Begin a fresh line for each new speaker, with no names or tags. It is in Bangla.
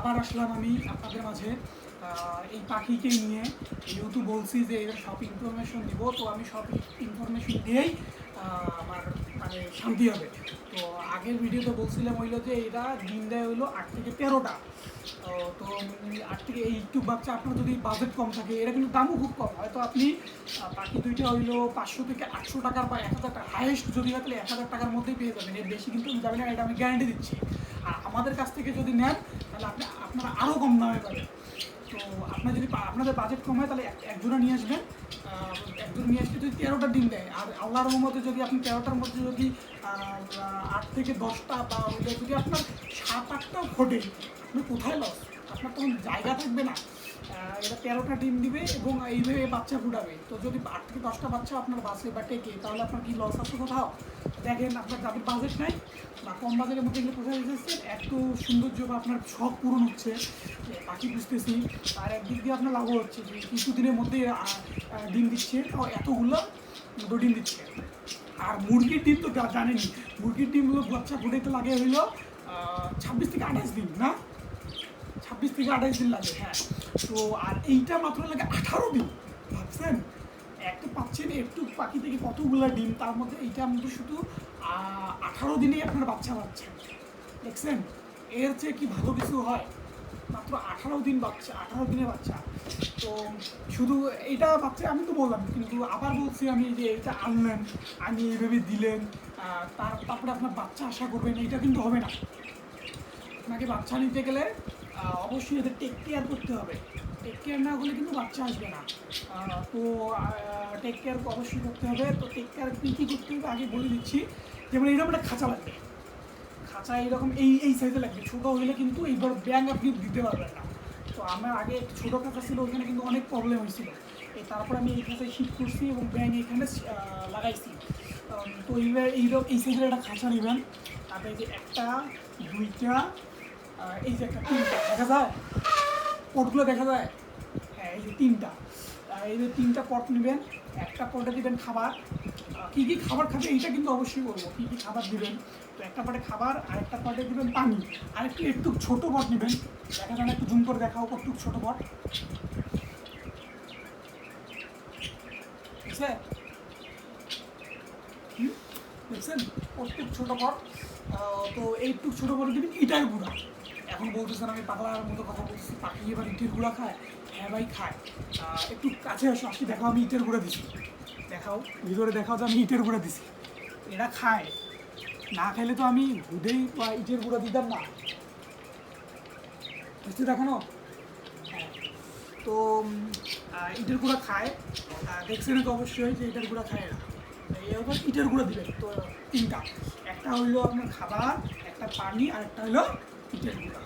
আবার আসলাম আমি আপনাদের মাঝে এই পাখিকে নিয়ে। যেহেতু বলছি যে এর সব ইনফরমেশন দিব, তো আমি সব ইনফরমেশন দিয়েই আমার মানে শান্তি হবে। তো আগের ভিডিওতে বলছিলাম হইলো যে এরা ডিম দেয় হইলো 8 থেকে 13টা। তো 8 থেকে এই ইউটিউব বাচ্চা আপনার যদি বাজেট কম থাকে, এটা কিন্তু দামও খুব কম। হয়তো আপনি পাখি দুইটা হইলো 500 থেকে 800 টাকার বা 1000 টাকা, হাইয়েস্ট যদি হয় তাহলে 1000 টাকার মধ্যেই পেয়ে যাবেন। এর বেশি কিন্তু যাবেন না, এটা আমি গ্যারান্টি দিচ্ছি। আর আমাদের কাছ থেকে যদি নেন তাহলে আপনারা আরও কম দামে পাবেন। তো আপনার যদি আপনাদের বাজেট কম হয় তাহলে এক জোড়া নিয়ে আসবেন। এক জোড়া নিয়ে আসলে যদি 13টা ডিম দেয়, আর আল্লাহর রহমতে যদি আপনি 13টার মধ্যে যদি 8 থেকে 10টা বা যদি আপনার 7-8টাও ফোটে, আপনি কোথায় লস? আপনার তখন জায়গা থাকবে না। এটা 13টা ডিম দিবে এবং এইভাবে বাচ্চা ফুটাবে। তো যদি 8 থেকে 10টা বাচ্চা আপনার বাসে বা টেকে, তাহলে আপনার কি লস আছে কোথাও? দেখেন, আপনার যাদের বাজেট নাই বা কম বাজেটের মধ্যে এগুলো কোথায় এসেছে, এত সৌন্দর্য বা আপনার শখ পূরণ হচ্ছে, পাখি বুঝতেছি। আর একদিক দিয়ে আপনার লাভও হচ্ছে যে কিছুদিনের মধ্যে ডিম দিচ্ছে, তাও এতগুলো ডিম দিচ্ছে। আর মুরগির ডিম তো জানেনি, মুরগির ডিমগুলো বাচ্চা ফুটাইতে লাগে হইলো 26 থেকে 28 দিন, না 26 থেকে 28 দিন লাগে। হ্যাঁ, তো আর এইটা মাত্র লাগে 18 দিন। ভাবছেন একটা পাচ্ছেন একটু পাখি থেকে কতগুলো ডিম, তার মধ্যে এইটা আমাদের শুধু 18 দিনেই আপনার বাচ্চা পাচ্ছেন। দেখছেন এর চেয়ে কি ভালো কিছু হয়? মাত্র 18 দিন বাচ্চা, 18 দিনের বাচ্চা। তো শুধু এইটা বাচ্চা আমি তো বললাম, কিন্তু আবার বলছি আমি যে এটা আনলেন, আনি এইভাবে দিলেন, তারপরে আপনার বাচ্চা আশা করবেন, এইটা কিন্তু হবে না। আপনাকে বাচ্চা নিতে গেলে অবশ্যই এদের টেক কেয়ার করতে হবে। টেক কেয়ার না হলে কিন্তু বাচ্চা আসবে না। তো টেক কেয়ার অবশ্যই করতে হবে। তো টেক কেয়ার কী কী করতে হবে আগে বলে দিচ্ছি। যেমন এইরকম একটা খাঁচা লাগবে, খাঁচা এইরকম এই সাইজে লাগবে। ছোটো হলে কিন্তু এইবার ব্যাঙ আপনি দিতে পারবেন না। তো আমার আগে একটা ছোটো খাঁচা ছিল, ওইখানে কিন্তু অনেক প্রবলেম হয়েছিল। তারপর আমি এই খাঁচায় শিফট করছি এবং ব্যাঙ এইখানে লাগাইছি। তো এই সাইজের একটা খাঁচা নেবেন। তারপরে যে একটা, দুইটা, এই যে একটা, তিনটা দেখা যায়, পটগুলো দেখা যায়। হ্যাঁ, এই যে তিনটা, এই যে তিনটা পট নেবেন। একটা পটে দিবেন খাবার। কী কী খাবার খাবে এইটা কিন্তু অবশ্যই বলবো, কী কী খাবার দিবেন। তো একটা পটে খাবার, আরেকটা পটে দিবেন পানি, আর একটু ছোটো পট নেবেন। দেখা যায় না, একটু জুম করে দেখাও একটু ছোটো পট, ঠিক আছে? দেখছেন প্রত্যেক ছোটো পট। তো এইটুক ছোটো পটে দিবেন ইটার গুঁড়া। এখন বলতেছেন আমি পাগলার মতো কথা বলতেছি, পাখি এবার ইটের গুঁড়া খায়? হ্যাঁ ভাই খায়। একটু কাছে আসো, আসি দেখাও আমি ইটের গুঁড়া দিছি, দেখাও ভিতরে দেখাও যে আমি ইটের গুঁড়া দিছি। এরা খায়, না খাইলে তো আমি দুধেই বা ইটের গুঁড়া দিতাম না। বুঝতে দেখানো? হ্যাঁ, তো ইটের গুঁড়া খায়। দেখছেন তো অবশ্যই যে ইটের গুঁড়া খায় না। এবার ইটের গুঁড়া দিবেন। তো তিনটা, একটা হইলো আপনার খাবার, একটা পানি, আর একটা হইলো ইটের গুঁড়া।